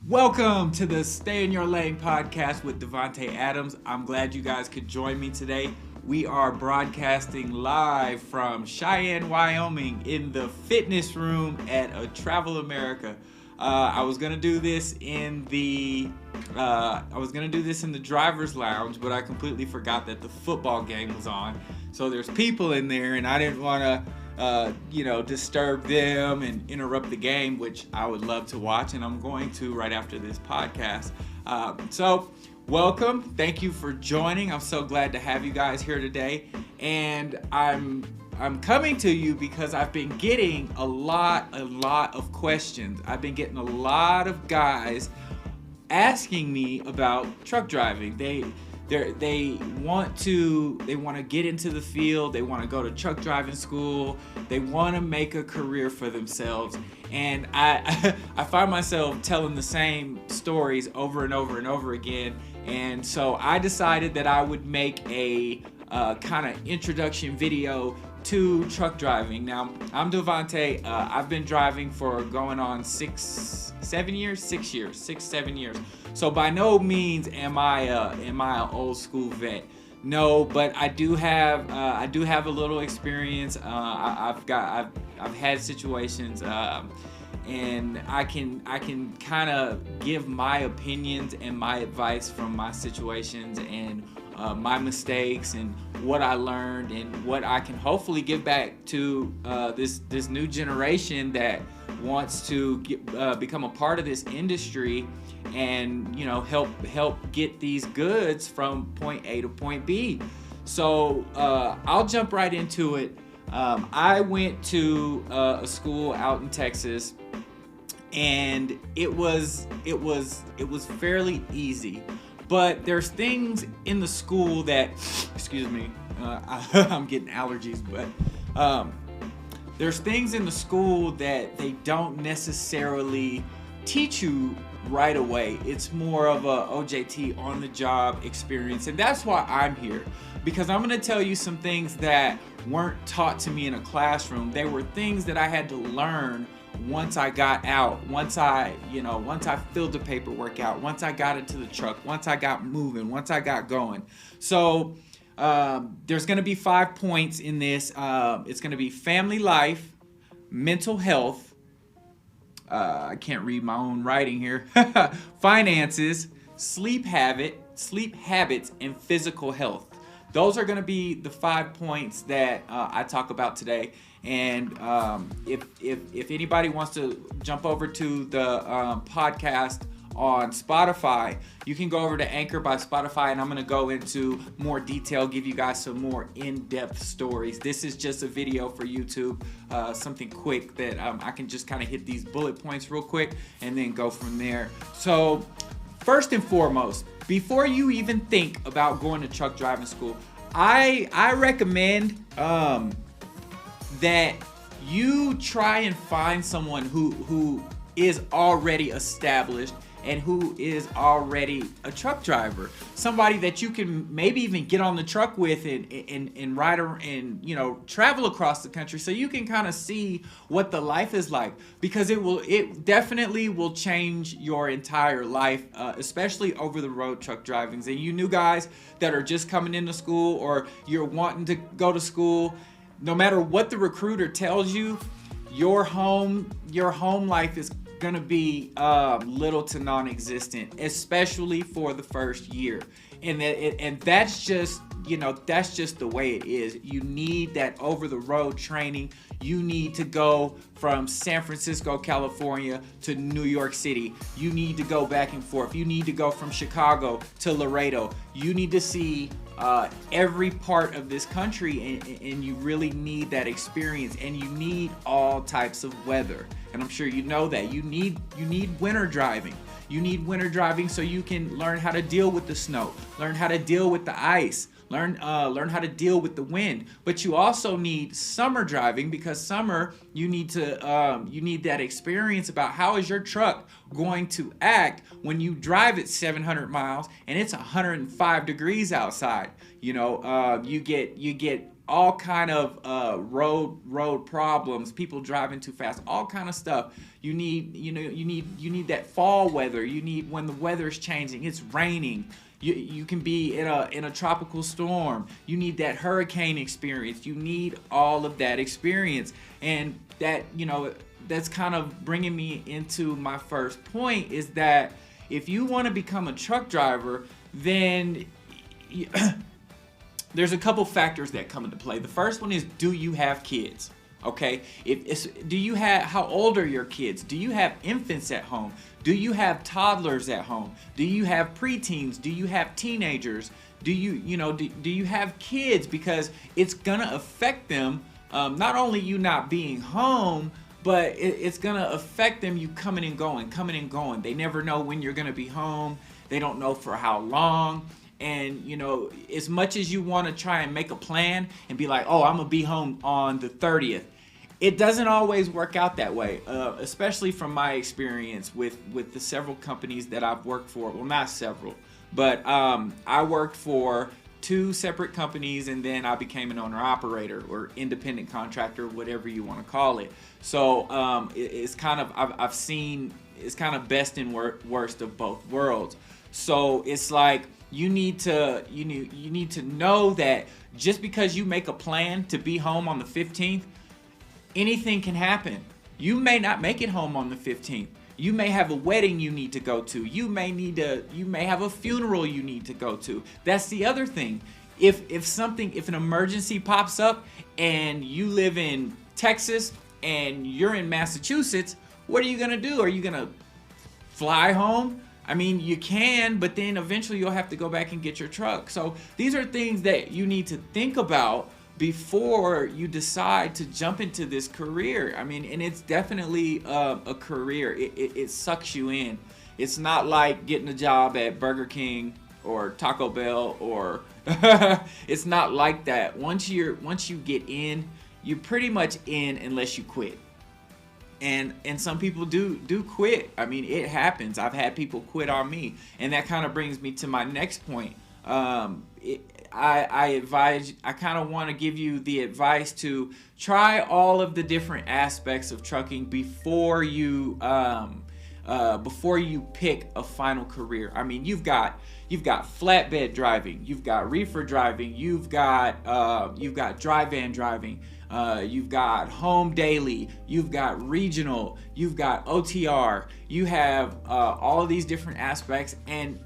Welcome to the Stay in Your Lane podcast with Devontae Adams. I'm glad you guys could join me today. We are broadcasting live from Cheyenne, Wyoming in the fitness room at a Travel America. I was gonna do this in the driver's lounge, but I completely forgot that the football game was on. So there's people in there, and I didn't want to disturb them and interrupt the game, which I would love to watch, and I'm going to right after this podcast. So welcome. Thank you for joining. I'm so glad to have you guys here today. And I'm coming to you because I've been getting a lot of questions. I've been getting a lot of guys asking me about truck driving. They want to get into the field. They want to go to truck driving school. They want to make a career for themselves. And I find myself telling the same stories over and over and over again. And so I decided that I would make a kind of introduction video to truck driving. Now, I'm Devontae. I've been driving for going on 7 years. So by no means am I an old school vet. No, but I do have a little experience. I've had situations, and I can kind of give my opinions and my advice from my situations and my mistakes and what I learned and what I can hopefully give back to this new generation that wants to become a part of this industry and help get these goods from point A to point B. So I'll jump right into it. I went to a school out in Texas, and it was fairly easy. But there's things in the school that, excuse me, I'm getting allergies, but there's things in the school that they don't necessarily teach you right away. It's more of a OJT, on the job experience. And that's why I'm here, because I'm going to tell you some things that weren't taught to me in a classroom. They were things that I had to learn once I got out, once I filled the paperwork out, once I got into the truck, once I got moving, once I got going. So there's going to be 5 points in this. It's going to be family life, mental health. I can't read my own writing here. Finances, sleep habits, and physical health. Those are going to be the 5 points that I talk about today. And if anybody wants to jump over to the podcast on Spotify, you can go over to Anchor by Spotify, and I'm going to go into more detail, give you guys some more in-depth stories. This is just a video for YouTube, something quick that I can just kind of hit these bullet points real quick and then go from there. So first and foremost, before you even think about going to truck driving school, I recommend that you try and find someone who is already established and who is already a truck driver. Somebody that you can maybe even get on the truck with and ride and travel across the country, so you can kind of see what the life is like, because it definitely will change your entire life, especially over the road truck driving. And you new guys that are just coming into school, or you're wanting to go to school, no matter what the recruiter tells you, your home life is gonna be little to non-existent, especially for the first year. And that's just the way it is. You need that over-the-road training. You need to go from San Francisco, California to New York City. You need to go back and forth. You need to go from Chicago to Laredo. You need to see every part of this country, and you really need that experience, and you need all types of weather. And I'm sure you know that. You need winter driving. You need winter driving so you can learn how to deal with the snow, learn how to deal with the ice, learn how to deal with the wind. But you also need summer driving, because summer you need that experience about how is your truck going to act when you drive it 700 miles and it's 105 degrees outside. You get all kind of road problems, people driving too fast, all kind of stuff. You need, you need that fall weather. You need when the weather's changing, it's raining. You can be in a tropical storm. You need that hurricane experience. You need all of that experience. And that, that's kind of bringing me into my first point, is that if you want to become a truck driver, then there's a couple factors that come into play. The first one is, do you have kids? Okay, how old are your kids? Do you have infants at home? Do you have toddlers at home? Do you have preteens? Do you have teenagers? Do you have kids? Because it's gonna affect them. Not only you not being home, but it's gonna affect them, you coming and going. They never know when you're gonna be home. They don't know for how long. And as much as you want to try and make a plan and be like, oh, I'm gonna be home on the 30th, it doesn't always work out that way, especially from my experience with the several companies that I've worked for. Well, not several, but I worked for 2 separate companies, and then I became an owner-operator or independent contractor, whatever you want to call it. So it's kind of, I've seen, it's kind of best and worst of both worlds. So it's like, you need to know that just because you make a plan to be home on the 15th, anything can happen. You may not make it home on the 15th. You may have a wedding you need to go to. You may have a funeral you need to go to. That's the other thing. If an emergency pops up and you live in Texas and you're in Massachusetts, what are you gonna do? Are you gonna fly home? I mean, you can, but then eventually you'll have to go back and get your truck. So these are things that you need to think about before you decide to jump into this career. I mean, and it's definitely a career. It sucks you in. It's not like getting a job at Burger King or Taco Bell, or it's not like that. Once you get in, you're pretty much in unless you quit. And some people do quit. I mean, it happens. I've had people quit on me, and that kind of brings me to my next point. I kind of want to give you the advice to try all of the different aspects of trucking before you pick a final career. I mean, you've got flatbed driving, you've got reefer driving, you've got dry van driving. You've got home daily, you've got regional, you've got OTR, you have all of these different aspects. And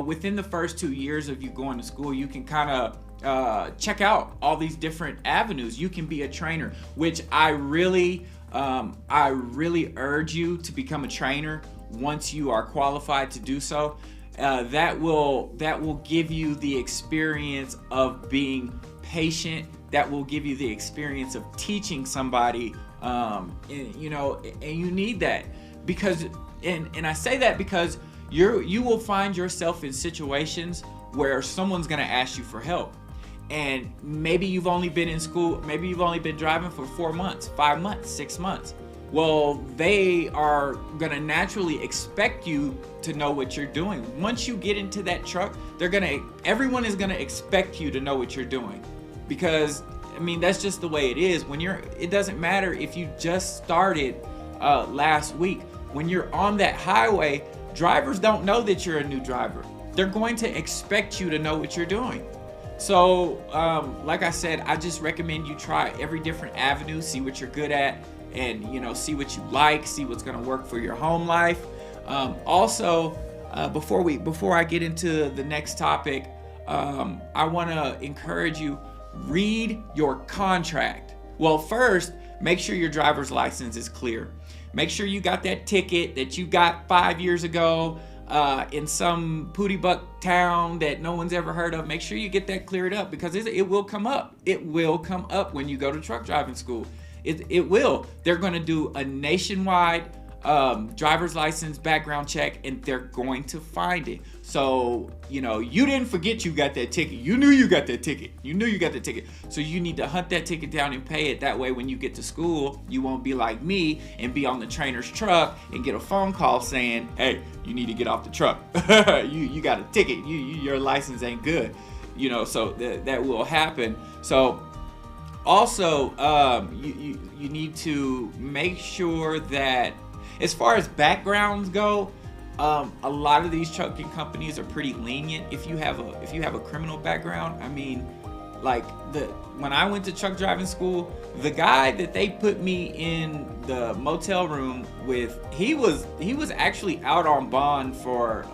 within the first 2 years of you going to school, you can kind of check out all these different avenues. You can be a trainer, which I really urge you to become a trainer once you are qualified to do so. That will give you the experience of being patient. That will give you the experience of teaching somebody, and you need that, because, and I say that because you will find yourself in situations where someone's gonna ask you for help, and maybe you've only been in school, maybe you've only been driving for 4 months, 5 months, 6 months. Well, they are gonna naturally expect you to know what you're doing. Once you get into that truck, everyone is gonna expect you to know what you're doing. Because, I mean, that's just the way it is. It doesn't matter if you just started last week. When you're on that highway, drivers don't know that you're a new driver. They're going to expect you to know what you're doing. So, like I said, I just recommend you try every different avenue, see what you're good at, and see what you like, see what's gonna work for your home life. Also, before I get into the next topic, I wanna encourage you, read your contract. Well, first, make sure your driver's license is clear. Make sure you got that ticket that you got 5 years ago in some pootie buck town that no one's ever heard of. Make sure you get that cleared up, because it will come up. It will come up when you go to truck driving school. It will. They're going to do a nationwide driver's license background check, and they're going to find it. So, you didn't forget you got that ticket. You knew you got that ticket. So you need to hunt that ticket down and pay it. That way, when you get to school, you won't be like me and be on the trainer's truck and get a phone call saying, hey, you need to get off the truck. you got a ticket. Your license ain't good. So that will happen. So Also, you need to make sure that, as far as backgrounds go, a lot of these trucking companies are pretty lenient if you have a criminal background. I mean, like when I went to truck driving school, the guy that they put me in the motel room with, he was actually out on bond for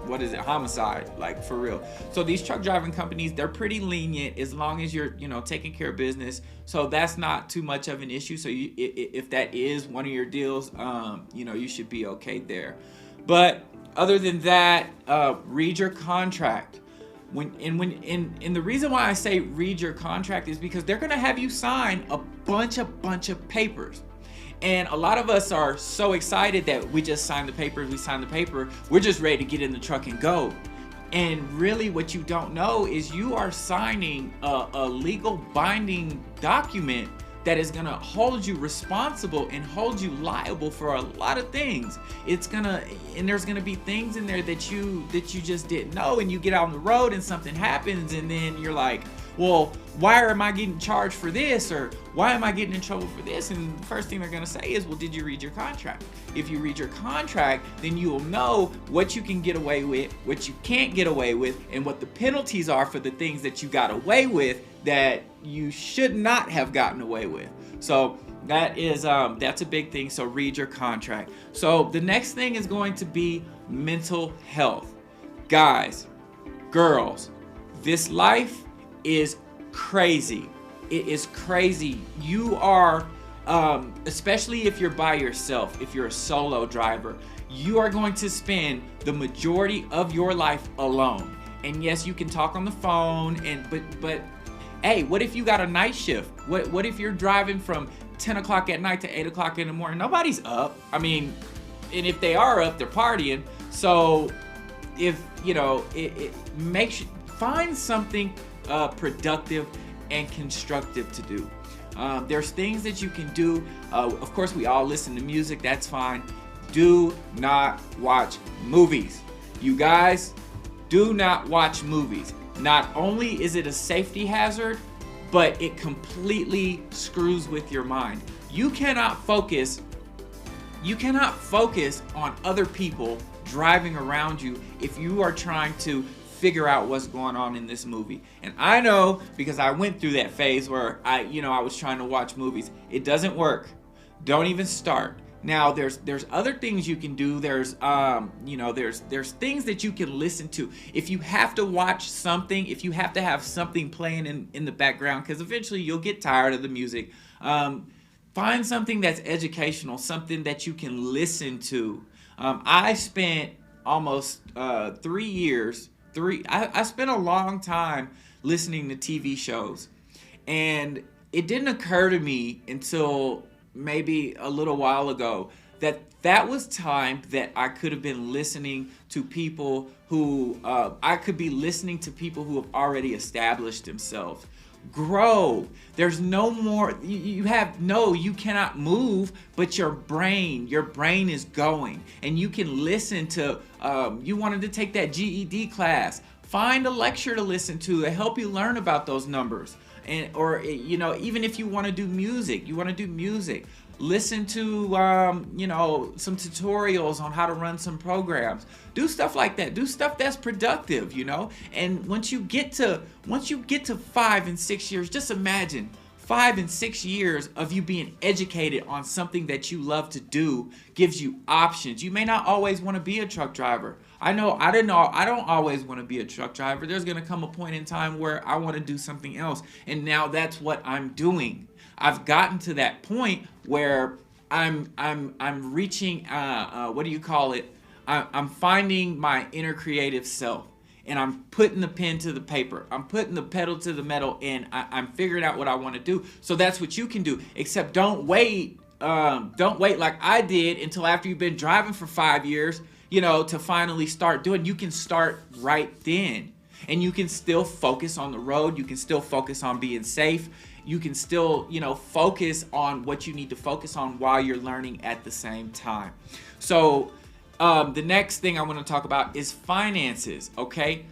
what is it, homicide, like, for real. So these truck driving companies, they're pretty lenient as long as you're, taking care of business. So that's not too much of an issue. So if that is one of your deals, you should be okay there. But other than that, read your contract. And the reason why I say read your contract is because they're gonna have you sign a bunch of papers. And a lot of us are so excited that we just signed the paper, we're just ready to get in the truck and go. And really what you don't know is you are signing a legal binding document that is gonna hold you responsible and hold you liable for a lot of things. And there's gonna be things in there that you just didn't know, and you get out on the road and something happens, and then you're like, well, why am I getting charged for this? Or why am I getting in trouble for this? And the first thing they're gonna say is, well, did you read your contract? If you read your contract, then you will know what you can get away with, what you can't get away with, and what the penalties are for the things that you got away with that you should not have gotten away with. So that's a big thing. So read your contract. So the next thing is going to be mental health. Guys, girls, this life is crazy. It is crazy. You are, especially if you're by yourself, if you're a solo driver, you are going to spend the majority of your life alone. And yes, you can talk on the phone, but hey, what if you got a night shift? What if you're driving from 10 o'clock at night to 8 o'clock in the morning? Nobody's up. I mean, and if they are up, they're partying. So if, it makes you find something productive and constructive to do. There's things that you can do. Of course, we all listen to music. That's fine. Do not watch movies. You guys, do not watch movies. Not only is it a safety hazard, but it completely screws with your mind. You cannot focus on other people driving around you if you are trying to figure out what's going on in this movie. And I know, because I went through that phase where I was trying to watch movies. It doesn't work. Don't even start. Now there's other things you can do. There's things that you can listen to. If you have to watch something, if you have to have something playing in the background, because eventually you'll get tired of the music, find something that's educational, something that you can listen to. I spent almost 3 years. I spent a long time listening to TV shows, and it didn't occur to me until maybe a little while ago that was time that I could have been listening to people who have already established themselves. Grow. There's no more. You cannot move, but your brain is going, and you can listen to. You wanted to take that GED class. Find a lecture to listen to help you learn about those numbers. Or even if you want to do music, listen to some tutorials on how to run some programs. Do stuff like that. Do stuff that's productive, and once you get to 5 and 6 years, just imagine 5 and 6 years of you being educated on something that you love to do gives you options. You may not always want to be a truck driver. I don't always want to be a truck driver. There's going to come a point in time where I want to do something else. And now that's what I'm doing. I've gotten to that point where I'm reaching, I'm finding my inner creative self. And I'm putting the pen to the paper. I'm putting the pedal to the metal, and I'm figuring out what I want to do. So that's what you can do. Except don't wait like I did until after you've been driving for 5 years, to finally start doing. You can start right then. And you can still focus on the road. You can still focus on being safe. You can still, focus on what you need to focus on while you're learning at the same time. So the next thing I want to talk about is finances, okay?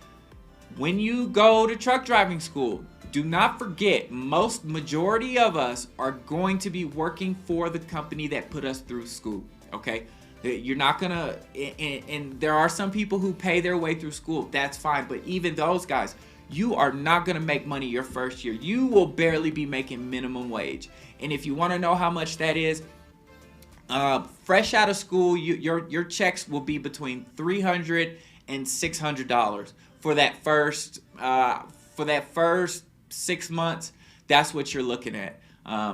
When you go to truck driving school, do not forget, majority of us are going to be working for the company that put us through school, okay? You're not gonna, and there are some people who pay their way through school, that's fine, but even those guys, you are not gonna make money your first year. You will barely be making minimum wage. And if you wanna know how much that is, fresh out of school, your checks will be between $300 and $600 for that first 6 months. That's what you're looking at.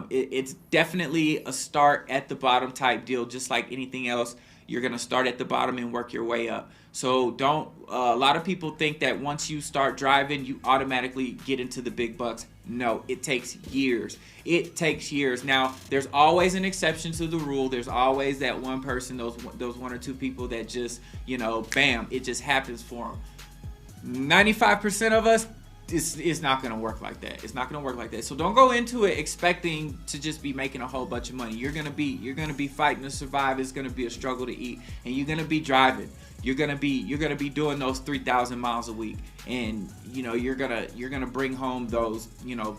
It's definitely a start at the bottom type deal, just like anything else. You're gonna start at the bottom and work your way up. So don't. A lot of people think that once you start driving, you automatically get into the big bucks. No, it takes years. It takes years. Now, there's always an exception to the rule. There's always that one person, those one or two people that just, bam, it just happens for them. 95% of us, it's not going to work like that. It's not going to work like that. So don't go into it expecting to just be making a whole bunch of money. You're going to be fighting to survive. It's going to be a struggle to eat, and you're going to be driving. You're gonna be doing those 3,000 miles a week, and you're gonna bring home those $400,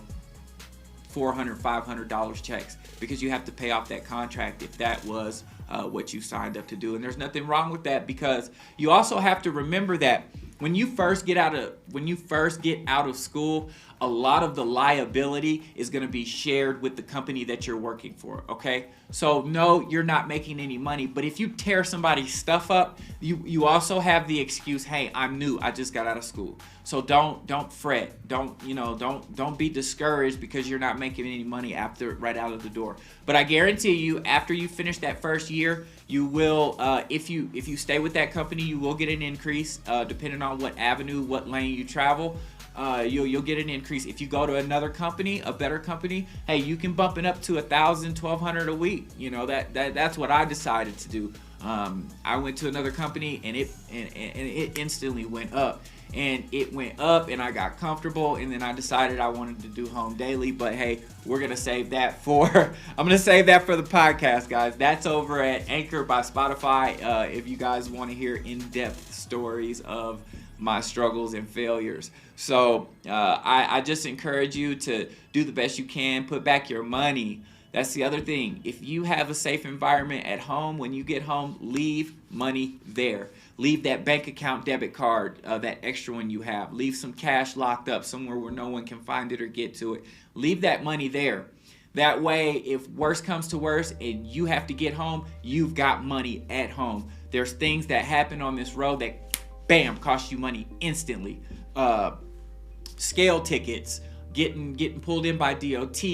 $500 checks, because you have to pay off that contract if that was what you signed up to do. And there's nothing wrong with that, because you also have to remember that when you first get out of school, a lot of the liability is going to be shared with the company that you're working for, okay? So no, you're not making any money, but if you tear somebody's stuff up, you also have the excuse, hey, I'm new, I just got out of school. So don't fret. Don't be discouraged because you're not making any money right out of the door. But I guarantee you, after you finish that first year, you will, if you stay with that company, you will get an increase, depending on what avenue, what lane you travel. You'll get an increase. If you go to another company, a better company, hey, you can bump it up to $1,000, $1,200 a week. That's what I decided to do. I went to another company, and it instantly went up. And it went up, and I got comfortable, and then I decided I wanted to do home daily. But hey, we're gonna save that for I'm gonna save that for the podcast, guys. That's over at Anchor by Spotify. If you guys want to hear in-depth stories of my struggles and failures. So I just encourage you to do the best you can. Put back your money. That's the other thing. If you have a safe environment at home, when you get home, leave money there. Leave that bank account debit card, that extra one you have. Leave some cash locked up somewhere where no one can find it or get to it. Leave that money there. That way, if worse comes to worse and you have to get home, you've got money at home. There's things that happen on this road that, bam, cost you money instantly. Scale tickets, getting pulled in by DOT,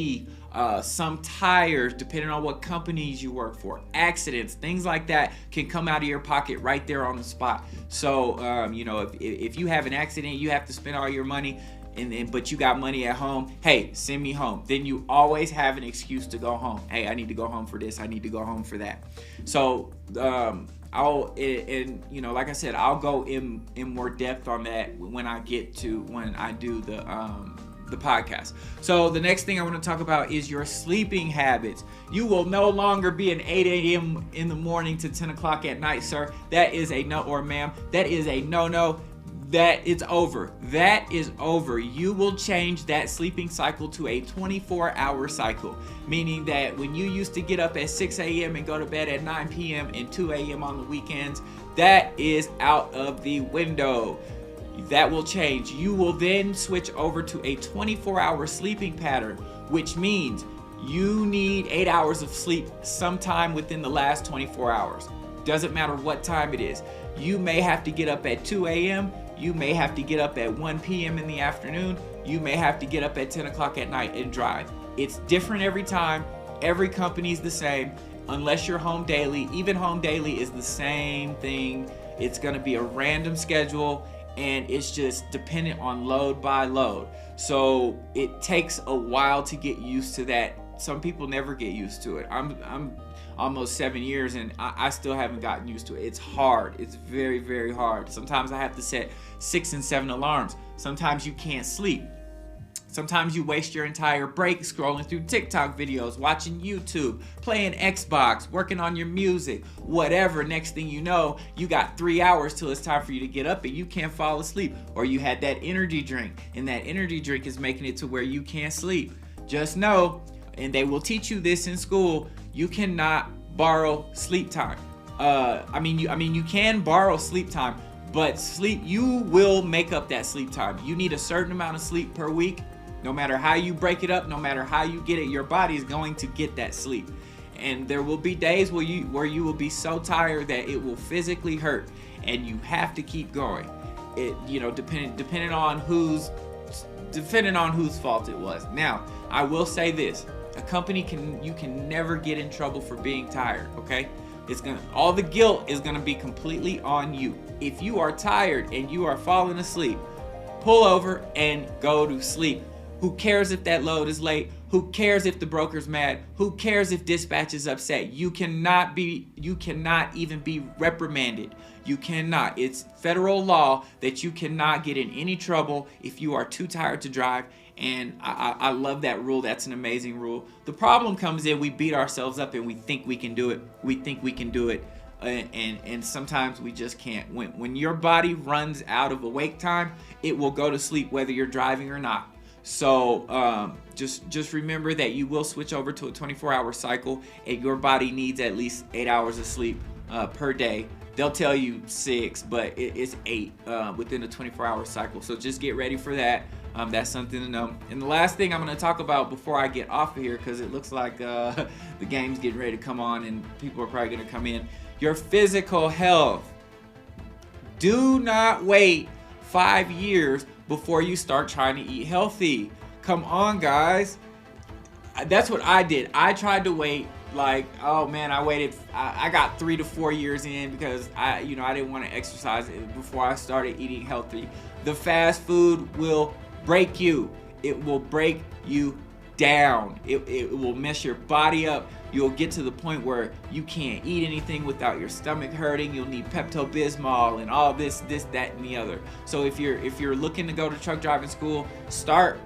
some tires, depending on what companies you work for, accidents, things like that can come out of your pocket right there on the spot. So, if you have an accident, you have to spend all your money, but you got money at home, hey, send me home. Then you always have an excuse to go home. Hey, I need to go home for this. I need to go home for that. So, like I said, I'll go in more depth on that when I do the podcast. So the next thing I want to talk about is your sleeping habits. You will no longer be an 8 a.m. in the morning to 10 o'clock at night, sir. That is a no, or ma'am. That is a no. It's over. That is over. You will change that sleeping cycle to a 24-hour cycle, meaning that when you used to get up at 6 a.m. and go to bed at 9 p.m. and 2 a.m. on the weekends, that is out of the window. That will change. You will then switch over to a 24-hour sleeping pattern, which means you need 8 hours of sleep sometime within the last 24 hours. Doesn't matter what time it is. You may have to get up at 2 a.m. You may have to get up at 1 p.m. in the afternoon. You may have to get up at 10 o'clock at night and drive. It's different every time. Every company's the same, unless you're home daily. Even home daily is the same thing. It's going to be a random schedule, and it's just dependent on load by load. So it takes a while to get used to that. Some people never get used to it. I'm almost 7 years, and I still haven't gotten used to it. It's hard. It's very, very hard. Sometimes I have to set 6 and 7 alarms. Sometimes you can't sleep. Sometimes you waste your entire break scrolling through TikTok videos, watching YouTube, playing Xbox, working on your music, whatever. Next thing you know, you got 3 hours till it's time for you to get up and you can't fall asleep. Or you had that energy drink and that energy drink is making it to where you can't sleep. Just know, and they will teach you this in school, you cannot borrow sleep time. You can borrow sleep time, but you will make up that sleep time. You need a certain amount of sleep per week. No matter how you break it up, no matter how you get it, your body is going to get that sleep. And there will be days where you will be so tired that it will physically hurt, and you have to keep going. Depending on whose fault it was. Now, I will say this: you can never get in trouble for being tired. Okay, all the guilt is gonna be completely on you. If you are tired and you are falling asleep, pull over and go to sleep. Who cares if that load is late? Who cares if the broker's mad? Who cares if dispatch is upset? You cannot even be reprimanded. You cannot. It's federal law that you cannot get in any trouble if you are too tired to drive. And I love that rule. That's an amazing rule. The problem comes in, we beat ourselves up and we think we can do it. And sometimes we just can't. When your body runs out of awake time, it will go to sleep whether you're driving or not. So just remember that you will switch over to a 24-hour cycle, and your body needs at least 8 hours of sleep per day. They'll tell you 6, but it's 8 within a 24-hour cycle. So just get ready for that. That's something to know. And the last thing I'm going to talk about before I get off of here, because it looks like the game's getting ready to come on and people are probably going to come in. Your physical health. Do not wait 5 years before you start trying to eat healthy. Come on, guys. That's what I did. I tried to wait. I got 3 to 4 years in because I didn't want to exercise before I started eating healthy. The fast food will break you. It will break you down. It will mess your body up. You'll get to the point where you can't eat anything without your stomach hurting. You'll need Pepto-Bismol and all this, that, and the other. So if you're looking to go to truck driving school, start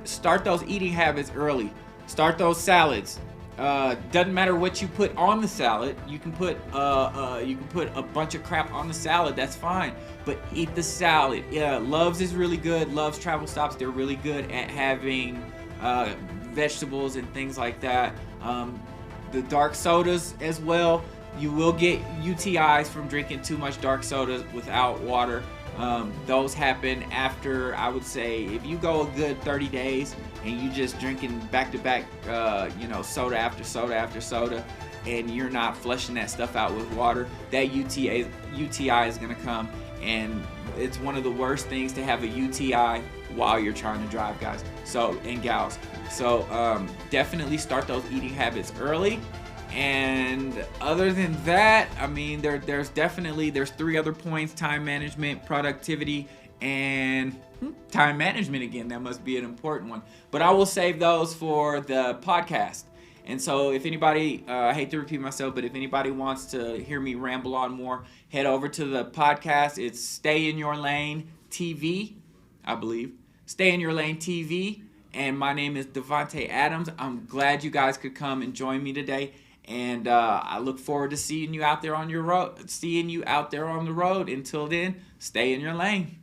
those eating habits early. Start those salads. Doesn't matter what you put on the salad. You can put a bunch of crap on the salad. That's fine. But eat the salad. Yeah, Love's is really good. Love's Travel Stops. They're really good at having vegetables and things like that. The dark sodas as well. You will get UTIs from drinking too much dark sodas without water. Those happen after, I would say, if you go a good 30 days and you just drinking back to back, soda after soda after soda, and you're not flushing that stuff out with water, that UTI is going to come. And it's one of the worst things to have a UTI while you're trying to drive, guys. And gals. So definitely start those eating habits early. And other than that, I mean, there's 3 other points: time management, productivity, and time management again. That must be an important one. But I will save those for the podcast. And so if anybody, I hate to repeat myself, but if anybody wants to hear me ramble on more, head over to the podcast. It's Stay in Your Lane TV, I believe. Stay in Your Lane TV. And my name is Devontae Adams. I'm glad you guys could come and join me today. And I look forward to seeing you out there on the road. Until then, stay in your lane.